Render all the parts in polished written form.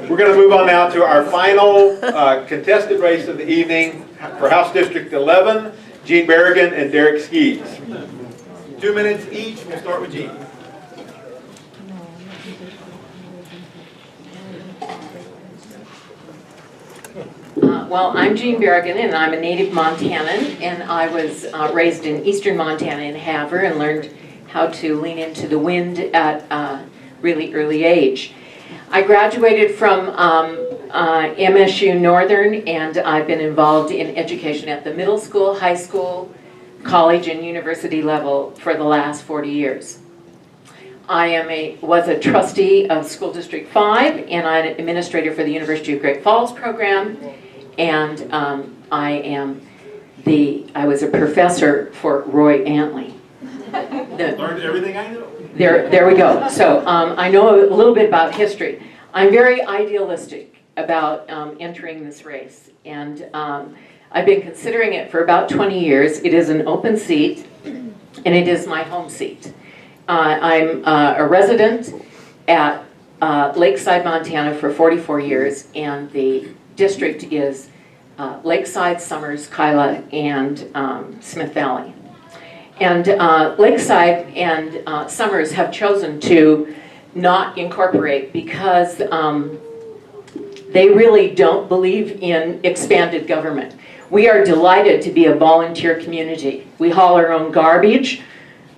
We're going to move on now to our final contested race of the evening for House District 11, Gene Barragan and Derek Skees. 2 minutes each. We'll start with Gene. Well, I'm Gene Barragan, and I'm a native Montanan, and I was raised in eastern Montana in Havre and learned how to lean into the wind at a really early age. I graduated from MSU Northern, and I've been involved in education at the middle school, high school, college, and university level for the last 40 years. I was a trustee of School District 5, and I'm an administrator for the University of Great Falls program, and I was a professor for Roy Antley. Learned everything I know. There we go. So I know a little bit about history. I'm very idealistic about entering this race, and I've been considering it for about 20 years. It is an open seat, and it is my home seat. I'm a resident at Lakeside, Montana for 44 years, and the district is Lakeside, Summers, Kyla, and Smith Valley. And Lakeside and Summers have chosen to not incorporate because they really don't believe in expanded government. We are delighted to be a volunteer community. We haul our own garbage.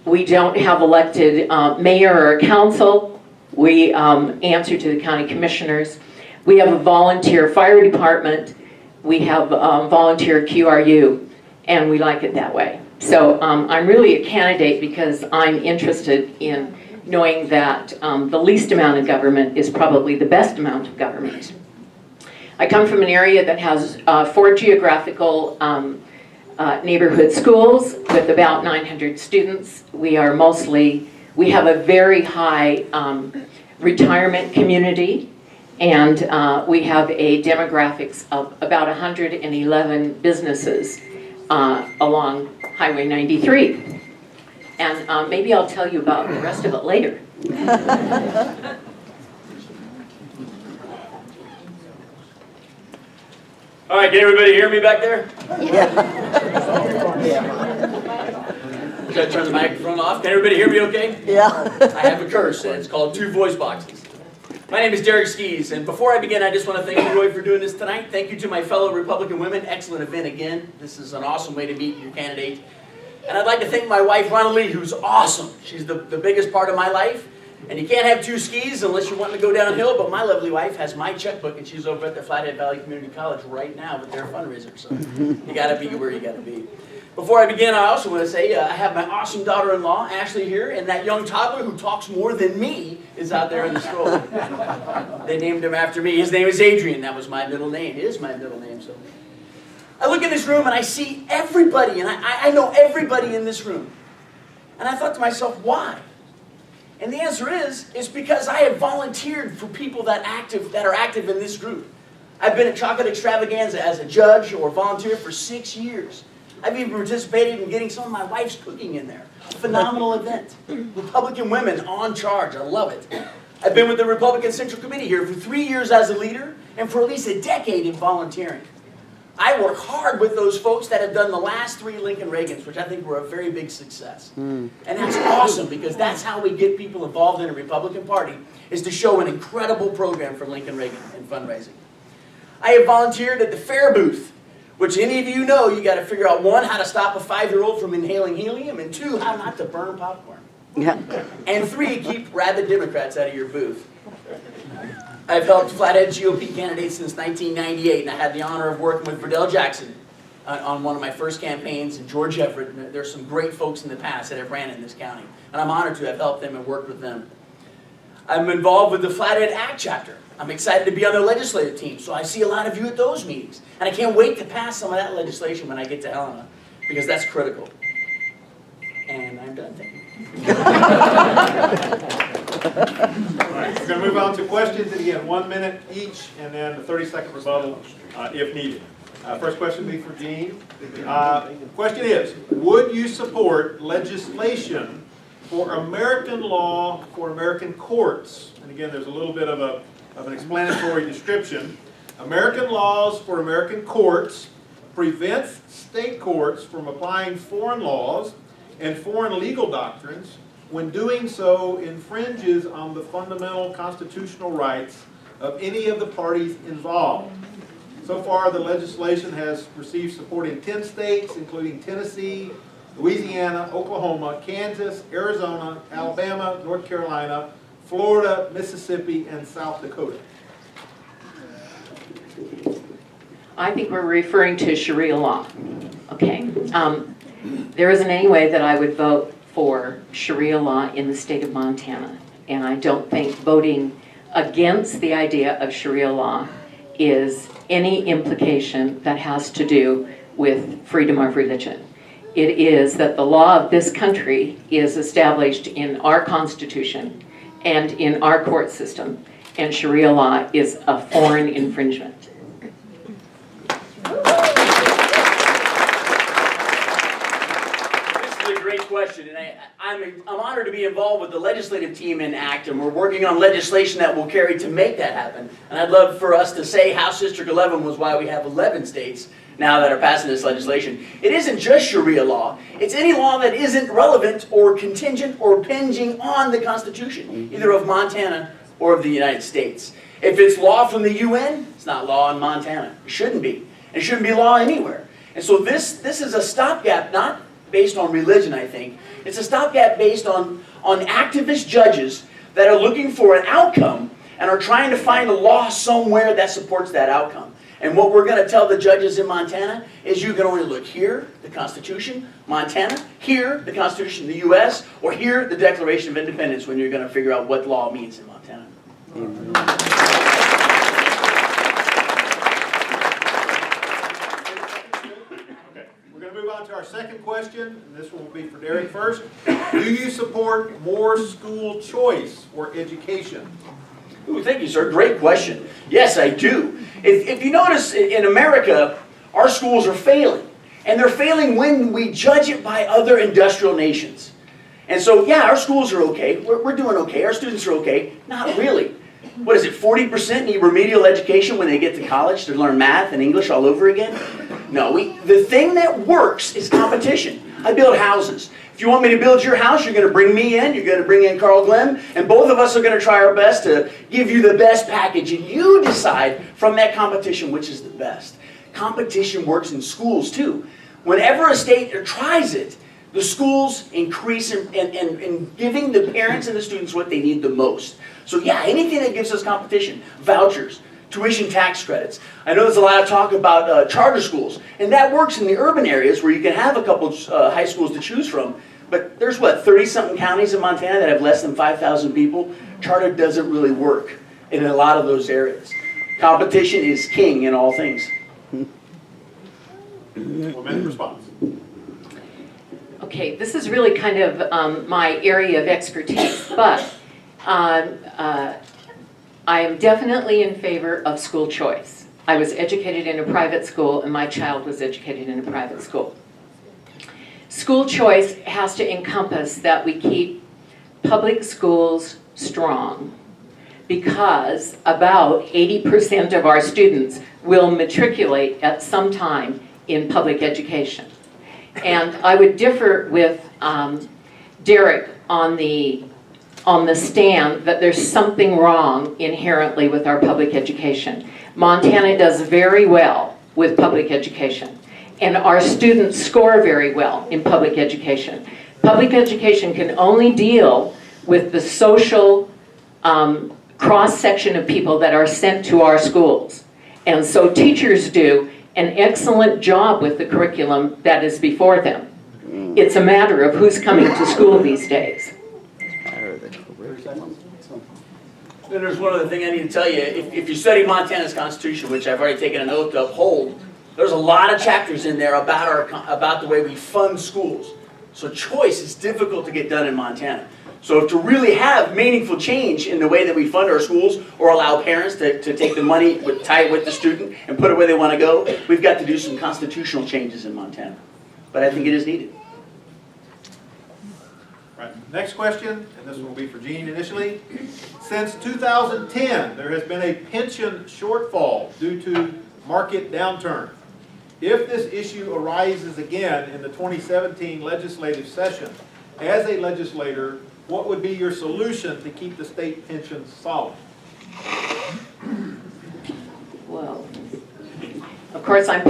We don't have elected mayor or council. We answer to the county commissioners. We have a volunteer fire department. We have volunteer QRU, and we like it that way. So I'm really a candidate because I'm interested in knowing that the least amount of government is probably the best amount of government. I come from an area that has 4 geographical neighborhood schools with about 900 students. We have a very high retirement community, and we have a demographics of about 111 businesses along Highway 93. And maybe I'll tell you about the rest of it later. All right, can everybody hear me back there? Yeah. Should I turn the microphone off? Can everybody hear me okay? Yeah. I have a curse, and it's called 2 voice boxes. My name is Derek Skees, and before I begin, I just want to thank you, Roy, for doing this tonight. Thank you to my fellow Republican women. Excellent event again. This is an awesome way to meet your candidate. And I'd like to thank my wife, Ronna Lee, who's awesome. She's the biggest part of my life. And you can't have 2 skis unless you're wanting to go downhill, but my lovely wife has my checkbook, and she's over at the Flathead Valley Community College right now with their fundraiser. So you got to be where you got to be. Before I begin, I also want to say I have my awesome daughter-in-law, Ashley, here, and that young toddler who talks more than me is out there in the stroller. They named him after me. His name is Adrian. That was my middle name. It is my middle name. So I look in this room and I see everybody, and I know everybody in this room. And I thought to myself, why? And the answer is, it's because I have volunteered for people that are active in this group. I've been at Chocolate Extravaganza as a judge or volunteer for 6 years. I've even participated in getting some of my wife's cooking in there. Phenomenal event. Republican women on charge. I love it. I've been with the Republican Central Committee here for 3 years as a leader and for at least a decade in volunteering. I work hard with those folks that have done the last 3 Lincoln Reagans, which I think were a very big success. And that's awesome because that's how we get people involved in a Republican Party, is to show an incredible program for Lincoln Reagan and fundraising. I have volunteered at the fair booth, which any of you know you got to figure out, 1, how to stop a 5-year-old from inhaling helium, and 2, how not to burn popcorn. Yeah. And 3, keep rabid Democrats out of your booth. I've helped Flathead GOP candidates since 1998, and I had the honor of working with Verdell Jackson on one of my first campaigns, and George Everett. And there's some great folks in the past that have ran in this county, and I'm honored to have helped them and worked with them. I'm involved with the Flathead ACT chapter. I'm excited to be on their legislative team, so I see a lot of you at those meetings. And I can't wait to pass some of that legislation when I get to Helena, because that's critical. And I'm done, thank you. All right, we're going to move on to questions, and again, 1 minute each, and then a 30-second rebuttal if needed. First question will be for Gene. Question is, would you support legislation for American law for American courts? And again, there's a little bit of of an explanatory description. American laws for American courts prevents state courts from applying foreign laws and foreign legal doctrines. When doing so, infringes on the fundamental constitutional rights of any of the parties involved. So far, the legislation has received support in 10 states, including Tennessee, Louisiana, Oklahoma, Kansas, Arizona, Alabama, North Carolina, Florida, Mississippi, and South Dakota. I think we're referring to Sharia law. Okay. There isn't any way that I would vote for Sharia law in the state of Montana. And I don't think voting against the idea of Sharia law is any implication that has to do with freedom of religion. It is that the law of this country is established in our Constitution and in our court system, and Sharia law is a foreign infringement. Question, and I'm honored to be involved with the legislative team in ACT, and we're working on legislation that will carry to make that happen. And I'd love for us to say House District 11 was why we have 11 states now that are passing this legislation. It isn't just Sharia law. It's any law that isn't relevant or contingent or impinging on the Constitution, either of Montana or of the United States. If it's law from the UN, it's not law in Montana. It shouldn't be. It shouldn't be law anywhere. And so this is a stopgap, not based on religion, I think. It's a stopgap based on activist judges that are looking for an outcome and are trying to find a law somewhere that supports that outcome. And what we're going to tell the judges in Montana is you can only look here, the Constitution, Montana, here, the Constitution of the U.S., or here, the Declaration of Independence, when you're going to figure out what law means in Montana. Move on to our second question, and this one will be for Derek first. Do you support more school choice or education? Ooh, thank you, sir. Great question. Yes, I do. If you notice, in America, our schools are failing. And they're failing when we judge it by other industrial nations. And so, yeah, our schools are okay. We're doing okay. Our students are okay. Not really. What is it, 40% need remedial education when they get to college to learn math and English all over again? No, the thing that works is competition. I build houses. If you want me to build your house, you're going to bring me in, you're going to bring in Carl Glenn, and both of us are going to try our best to give you the best package, and you decide from that competition which is the best. Competition works in schools too. Whenever a state tries it, the schools increase in giving the parents and the students what they need the most. So yeah, anything that gives us competition, vouchers, tuition tax credits. I know there's a lot of talk about charter schools, and that works in the urban areas where you can have a couple high schools to choose from. But there's what, 30-something counties in Montana that have less than 5,000 people? Charter doesn't really work in a lot of those areas. Competition is king in all things. 1-minute response. Okay, this is really kind of my area of expertise, but I am definitely in favor of school choice. I was educated in a private school, and my child was educated in a private school. School choice has to encompass that we keep public schools strong, because about 80% of our students will matriculate at some time in public education. And I would differ with Derek on the stand that there's something wrong inherently with our public education. Montana does very well with public education, and our students score very well in public education. Public education can only deal with the social cross-section of people that are sent to our schools. And so teachers do an excellent job with the curriculum that is before them. It's a matter of who's coming to school these days. Then there's one other thing I need to tell you. If you study Montana's Constitution, which I've already taken an oath to uphold, there's a lot of chapters in there about the way we fund schools. So choice is difficult to get done in Montana. So to really have meaningful change in the way that we fund our schools or allow parents to take the money, tie it with the student, and put it where they want to go, we've got to do some constitutional changes in Montana. But I think it is needed. Right. Next question, and this will be for Gene initially. Since 2010, there has been a pension shortfall due to market downturn. If this issue arises again in the 2017 legislative session, as a legislator, what would be your solution to keep the state pensions solid? Well, of course, I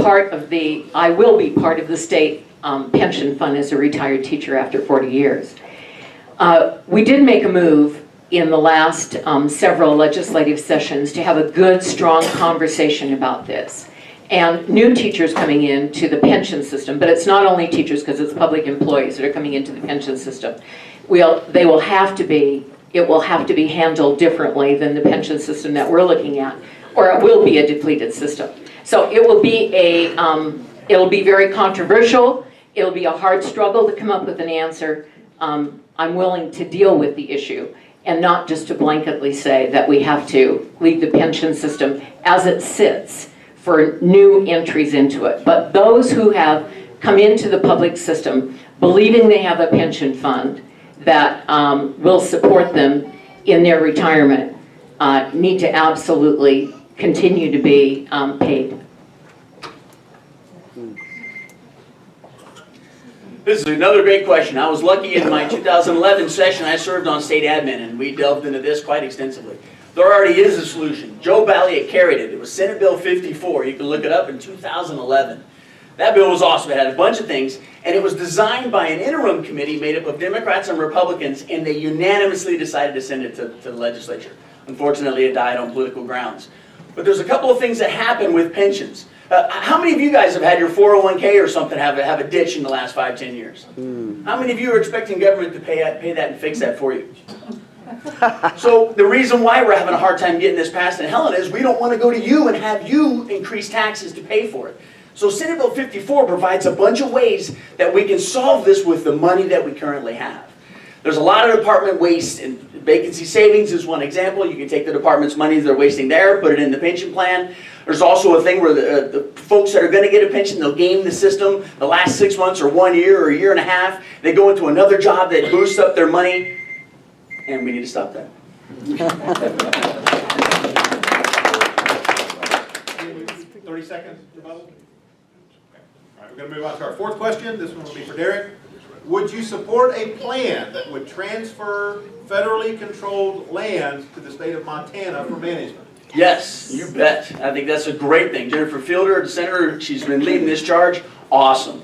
will be part of the state pension fund as a retired teacher after 40 years. We did make a move in the last several legislative sessions to have a good, strong conversation about this. And new teachers coming into the pension system, but it's not only teachers because it's public employees that are coming into the pension system. It will have to be handled differently than the pension system that we're looking at, or it will be a depleted system. So it will be it'll be very controversial. It'll be a hard struggle to come up with an answer. I'm willing to deal with the issue and not just to blanketly say that we have to leave the pension system as it sits for new entries into it. But those who have come into the public system believing they have a pension fund that will support them in their retirement need to absolutely continue to be paid. This is another great question. I was lucky in my 2011 session, I served on state admin, and we delved into this quite extensively. There already is a solution. Joe Balliet carried it. It was Senate Bill 54. You can look it up in 2011. That bill was awesome. It had a bunch of things, and it was designed by an interim committee made up of Democrats and Republicans, and they unanimously decided to send it to the legislature. Unfortunately, it died on political grounds. But there's a couple of things that happen with pensions. How many of you guys have had your 401k or something have a ditch in the last 5-10 years? How many of you are expecting government to pay that and fix that for you? So the reason why we're having a hard time getting this passed in Helena is we don't want to go to you and have you increase taxes to pay for it. So Senate Bill 54 provides a bunch of ways that we can solve this with the money that we currently have. There's a lot of department waste, and vacancy savings is one example. You can take the department's money they're wasting there, put it in the pension plan. There's also a thing where the folks that are going to get a pension, they'll game the system the last 6 months or 1 year or a year and a half. They go into another job that boosts up their money, and we need to stop that. 30 seconds, rebuttal? Okay. All right, we're going to move on to our fourth question. This one will be for Derek. Would you support a plan that would transfer federally controlled lands to the state of Montana for management? Yes, you bet. I think that's a great thing. Jennifer Fielder, the senator, she's been leading this charge. Awesome.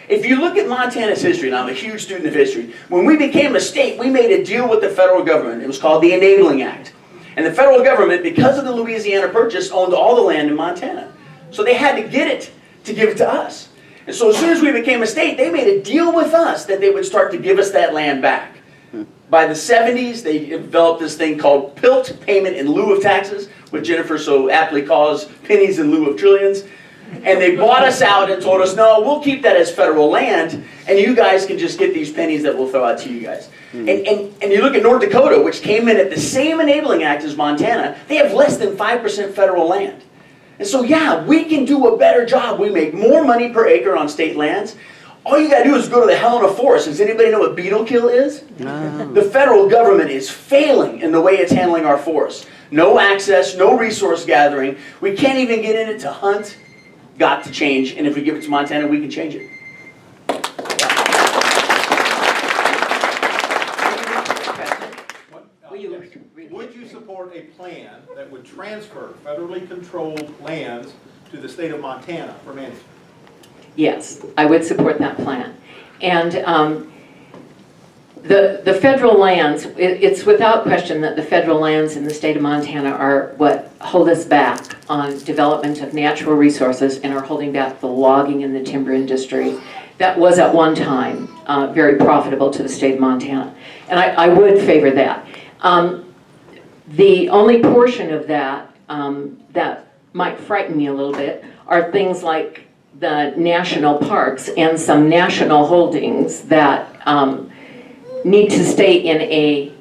If you look at Montana's history, and I'm a huge student of history, when we became a state, we made a deal with the federal government. It was called the Enabling Act. And the federal government, because of the Louisiana Purchase, owned all the land in Montana. So they had to get it to give it to us. And so as soon as we became a state, they made a deal with us that they would start to give us that land back. By the 70s, they developed this thing called PILT, payment in lieu of taxes, which Jennifer so aptly calls pennies in lieu of trillions. And they bought us out and told us, no, we'll keep that as federal land, and you guys can just get these pennies that we'll throw out to you guys. And you look at North Dakota, which came in at the same Enabling Act as Montana, they have less than 5% federal land. And so, yeah, we can do a better job. We make more money per acre on state lands. All you got to do is go to the Helena Forest. Does anybody know what beetle kill is? No. The federal government is failing in the way it's handling our forests. No access, no resource gathering. We can't even get in it to hunt. Got to change. And if we give it to Montana, we can change it. Would you support a plan that would transfer federally controlled lands to the state of Montana for management? Yes, I would support that plan. And the federal lands, it's without question that the federal lands in the state of Montana are what hold us back on development of natural resources and are holding back the logging and the timber industry that was at one time very profitable to the state of Montana. And I would favor that. The only portion of that that might frighten me a little bit are things like the national parks and some national holdings that need to stay in a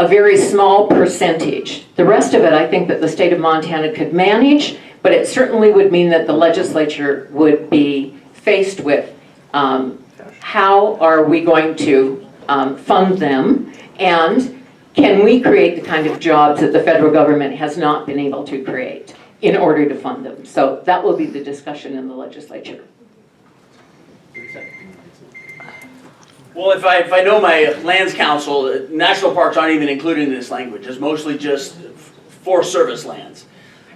very small percentage. The rest of it, I think that the state of Montana could manage, but it certainly would mean that the legislature would be faced with how are we going to fund them? And can we create the kind of jobs that the federal government has not been able to create in order to fund them? So that will be the discussion in the legislature. Well, if I know my lands council, national parks aren't even included in this language. It's mostly just Forest Service lands.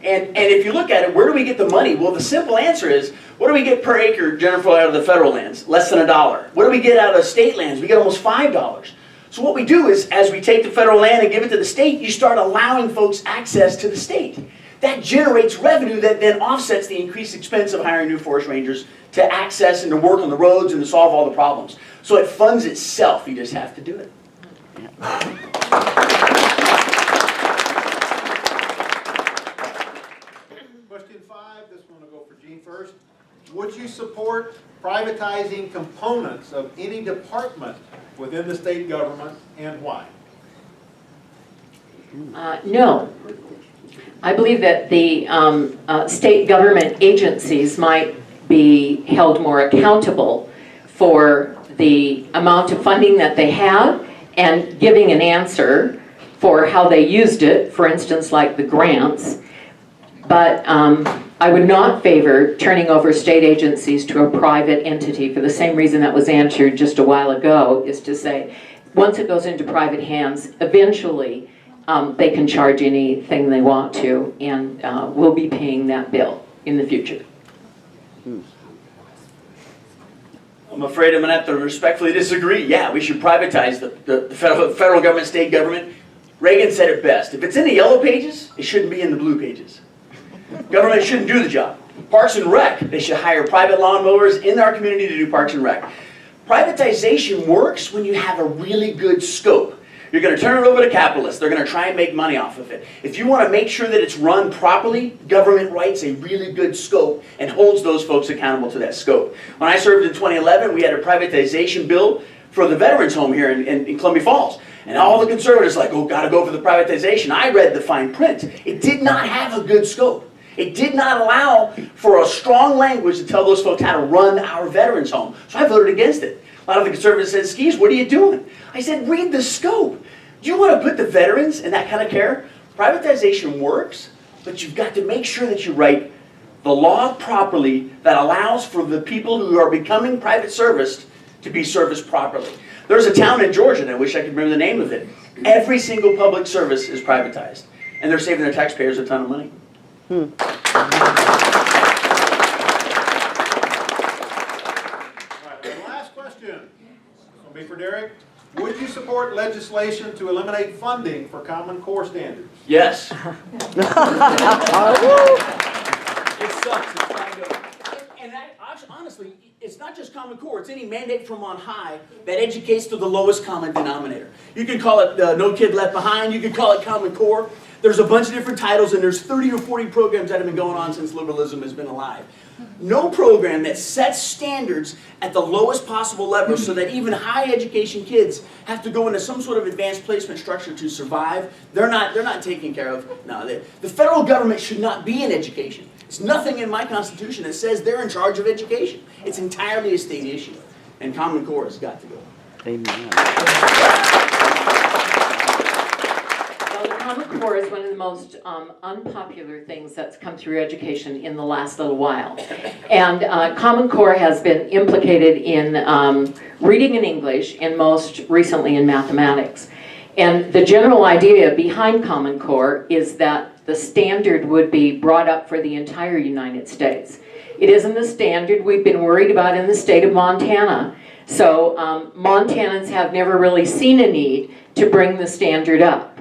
And if you look at it, where do we get the money? Well, the simple answer is, what do we get per acre, Jennifer, out of the federal lands? Less than $1. What do we get out of state lands? We get almost $5. So what we do is, as we take the federal land and give it to the state, you start allowing folks access to the state. That generates revenue that then offsets the increased expense of hiring new forest rangers to access and to work on the roads and to solve all the problems. So it funds itself, you just have to do it. Question 5, this one will go for Gene first. Would you support privatizing components of any department within the state government, and why? No. I believe that the state government agencies might be held more accountable for the amount of funding that they have and giving an answer for how they used it, for instance, like the grants. But I would not favor turning over state agencies to a private entity for the same reason that was answered just a while ago, is to say, once it goes into private hands, eventually they can charge anything they want to, and we'll be paying that bill in the future. I'm afraid I'm going to have to respectfully disagree. Yeah, we should privatize the federal government, state government. Reagan said it best. If it's in the yellow pages, it shouldn't be in the blue pages. Government shouldn't do the job. Parks and Rec, they should hire private lawnmowers in our community to do Parks and Rec. Privatization works when you have a really good scope. You're going to turn it over to capitalists. They're going to try and make money off of it. If you want to make sure that it's run properly, government writes a really good scope and holds those folks accountable to that scope. When I served in 2011, we had a privatization bill for the veterans home here in Columbia Falls. And all the conservatives like, oh, got to go for the privatization. I read the fine print. It did not have a good scope. It did not allow for a strong language to tell those folks how to run our veterans home. So I voted against it. A lot of the conservatives said, Skees, what are you doing? I said, read the scope. Do you want to put the veterans in that kind of care? Privatization works, but you've got to make sure that you write the law properly that allows for the people who are becoming private serviced to be serviced properly. There's a town in Georgia, and I wish I could remember the name of it. Every single public service is privatized, and they're saving their taxpayers a ton of money. All right, and last question. This will be for Derek. Would you support legislation to eliminate funding for Common Core standards? Yes. It sucks. It's gotta go. And honestly, it's not just Common Core. It's any mandate from on high that educates to the lowest common denominator. You can call it No Kid Left Behind. You can call it Common Core. There's a bunch of different titles, and there's 30 or 40 programs that have been going on since liberalism has been alive. No program that sets standards at the lowest possible level so that even high education kids have to go into some sort of advanced placement structure to survive, they're not taken care of. No, the federal government should not be in education. There's nothing in my Constitution that says they're in charge of education. It's entirely a state issue, and Common Core has got to go. Amen. Common Core is one of the most unpopular things that's come through education in the last little while. And Common Core has been implicated in reading in English and most recently in mathematics. And the general idea behind Common Core is that the standard would be brought up for the entire United States. It isn't the standard we've been worried about in the state of Montana. So Montanans have never really seen a need to bring the standard up.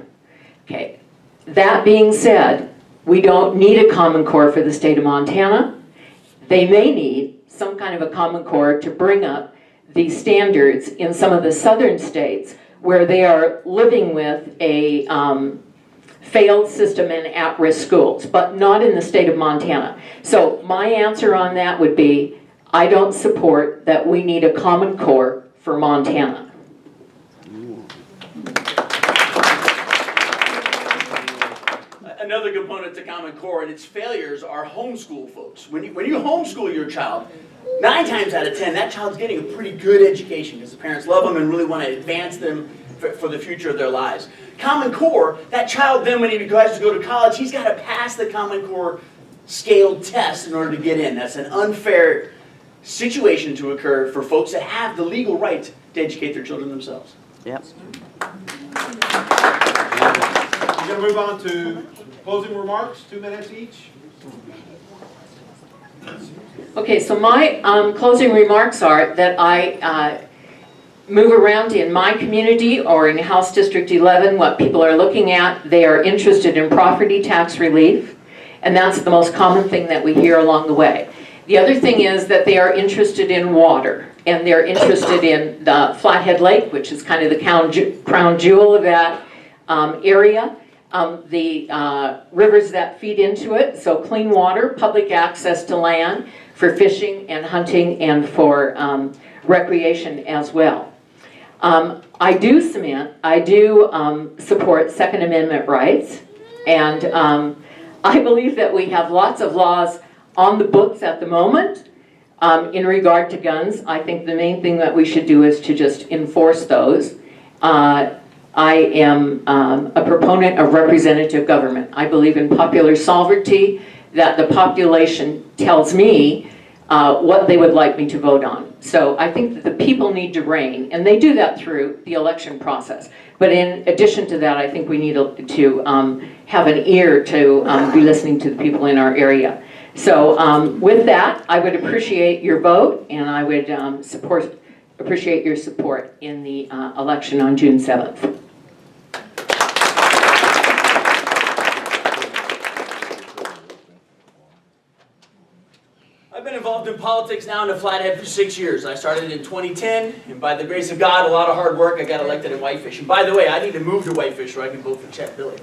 Okay, that being said, we don't need a Common Core for the state of Montana. They may need some kind of a Common Core to bring up these standards in some of the southern states where they are living with a failed system and at-risk schools, but not in the state of Montana. So my answer on that would be, I don't support that we need a Common Core for Montana. another component to Common Core, and its failures are homeschool folks. When you homeschool your child, 9 times out of 10, that child's getting a pretty good education because the parents love them and really want to advance them for the future of their lives. Common Core, that child then when he has to go to college, he's got to pass the Common Core scaled test in order to get in. That's an unfair situation to occur for folks that have the legal right to educate their children themselves. Yep. We're going to move on to closing remarks, 2 minutes each. Okay, so my closing remarks are that I move around in my community or in House District 11, what people are looking at, they are interested in property tax relief, and that's the most common thing that we hear along the way. The other thing is that they are interested in water, and they're interested in the Flathead Lake, which is kind of the crown jewel of that area. The rivers that feed into it, so clean water, public access to land for fishing and hunting and for recreation as well. I do support Second Amendment rights, and I believe that we have lots of laws on the books at the moment in regard to guns. I think the main thing that we should do is to just enforce those. I am a proponent of representative government. I believe in popular sovereignty, that the population tells me what they would like me to vote on. So I think that the people need to reign, and they do that through the election process. But in addition to that, I think we need to have an ear to be listening to the people in our area. So with that, I would appreciate your vote, and I would appreciate your support in the election on June 7th. I've been involved in politics now in the Flathead for 6 years. I started in 2010, and by the grace of God, a lot of hard work, I got elected in Whitefish. And by the way, I need to move to Whitefish so I can vote for Chet Billy.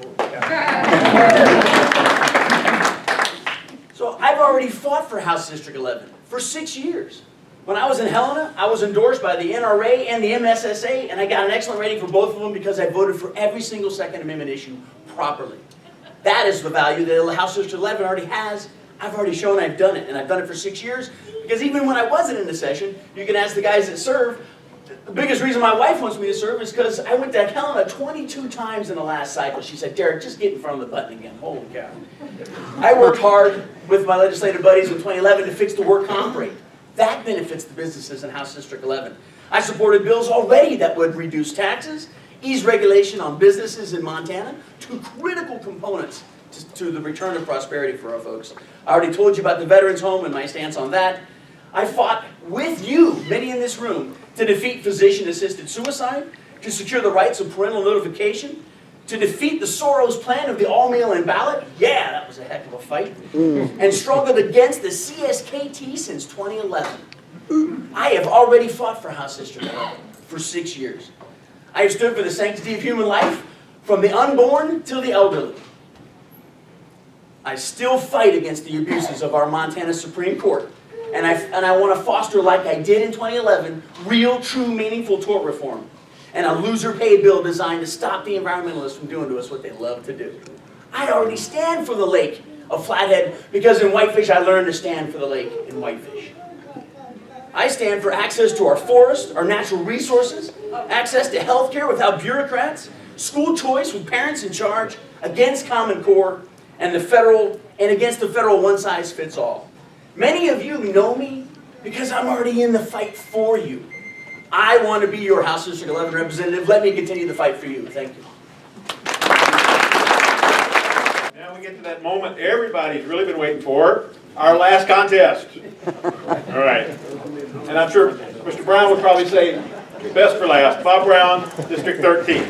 So I've already fought for House District 11 for 6 years. When I was in Helena, I was endorsed by the NRA and the MSSA, and I got an excellent rating for both of them because I voted for every single Second Amendment issue properly. That is the value that House District 11 already has. I've already shown I've done it, and I've done it for 6 years, because even when I wasn't in the session, you can ask the guys that serve, the biggest reason my wife wants me to serve is because I went to Helena 22 times in the last cycle. She said, Derek, just get in front of the button again. Holy cow. I worked hard with my legislative buddies in 2011 to fix the work comp rate. That benefits the businesses in House District 11. I supported bills already that would reduce taxes, ease regulation on businesses in Montana, 2 critical components to the return of prosperity for our folks. I already told you about the Veterans Home and my stance on that. I fought with you, many in this room, to defeat physician-assisted suicide, to secure the rights of parental notification, to defeat the Soros plan of the all-mail-in ballot. Yeah, that was a heck of a fight. And struggled against the CSKT since 2011. I have already fought for House District 11 for 6 years. I have stood for the sanctity of human life, from the unborn till the elderly. I still fight against the abuses of our Montana Supreme Court. And I want to foster, like I did in 2011, real, true, meaningful tort reform. And a loser pay bill designed to stop the environmentalists from doing to us what they love to do. I already stand for the lake of Flathead, because in Whitefish I learned to stand for the lake in Whitefish. I stand for access to our forests, our natural resources, access to health care without bureaucrats, school choice with parents in charge, against Common Core, and against the federal one-size-fits-all. Many of you know me because I'm already in the fight for you. I want to be your House District 11 representative. Let me continue the fight for you. Thank you. Now we get to that moment everybody's really been waiting for, our last contest. All right. And I'm sure Mr. Brown would probably say best for last. Bob Brown, District 13.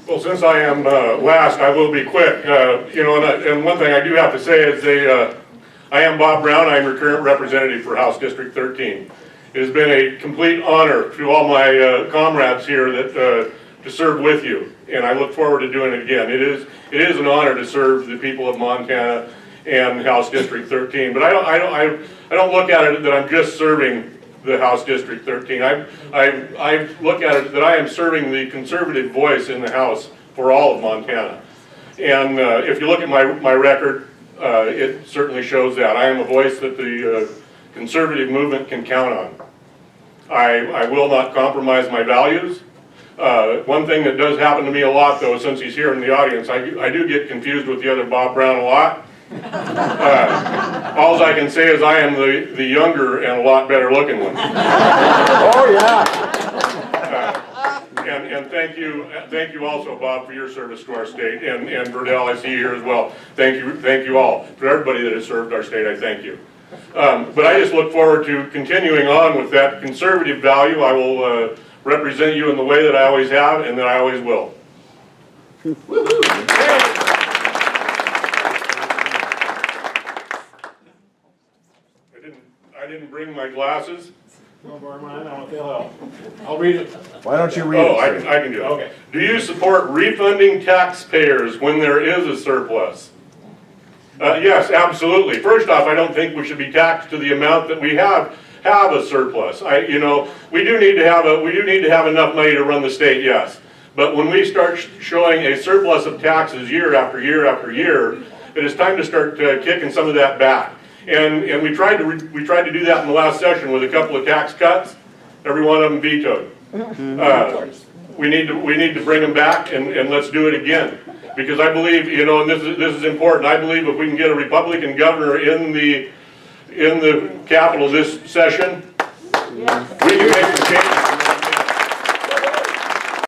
Well, since I am last, I will be quick. And one thing I do have to say is I am Bob Brown. I am your current representative for House District 13. It has been a complete honor to all my comrades here that to serve with you, and I look forward to doing it again. It is an honor to serve the people of Montana and House District 13. But I don't look at it that I'm just serving the House District 13. I look at it that I am serving the conservative voice in the House for all of Montana. And if you look at my record, it certainly shows that. I am a voice that the conservative movement can count on. I will not compromise my values. One thing that does happen to me a lot, though, since he's here in the audience, I do get confused with the other Bob Brown a lot. All I can say is I am the younger and a lot better looking one. Oh, yeah. And thank you also, Bob, for your service to our state, and Verdell, I see you here as well. Thank you all. For everybody that has served our state, I thank you. But I just look forward to continuing on with that conservative value. I will represent you in the way that I always have and that I always will. I didn't bring my glasses. Don't borrow mine, I don't know if they'll help. I'll read it. Why don't you read Oh, it? I can do it. Okay. Do you support refunding taxpayers when there is a surplus? Yes, absolutely. First off, I don't think we should be taxed to the amount that we have a surplus. We do need to have enough money to run the state, yes. But when we start showing a surplus of taxes year after year after year, it is time to start kicking some of that back. And we tried to do that in the last session with a couple of tax cuts. Every one of them vetoed. We need to bring them back, and let's do it again. Because I believe, and this is important, I believe if we can get a Republican governor in the capital this session,